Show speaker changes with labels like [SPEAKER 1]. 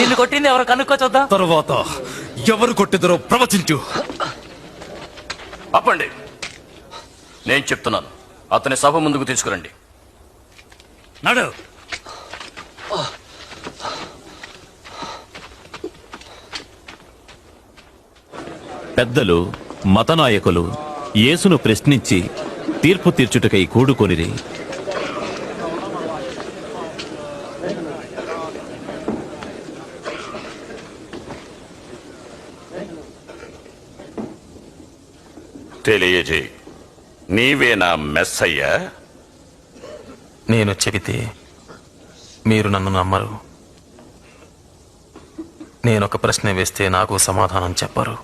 [SPEAKER 1] నిన్ను కొట్టింది ఎవరు కనుక్కో చూద్దాం.
[SPEAKER 2] తర్వాత ఎవరు కొట్టిదరో ప్రవచించు.
[SPEAKER 3] అప్పండి, నేను చెప్తున్నాను. అతని సభ ముందుకు తీసుకురండి.
[SPEAKER 2] నడు.
[SPEAKER 4] పెద్దలు మతనాయకులు యేసును ప్రశ్నించి తీర్పు తీర్చుటకై కూడుకొనిరి.
[SPEAKER 5] తెలియజేయి, నీవేనా మెస్సయ్యా?
[SPEAKER 6] నేను చెబితే మీరు నన్ను నమ్మరు. నేనొక ప్రశ్న వేస్తే నాకు సమాధానం చెప్పరు.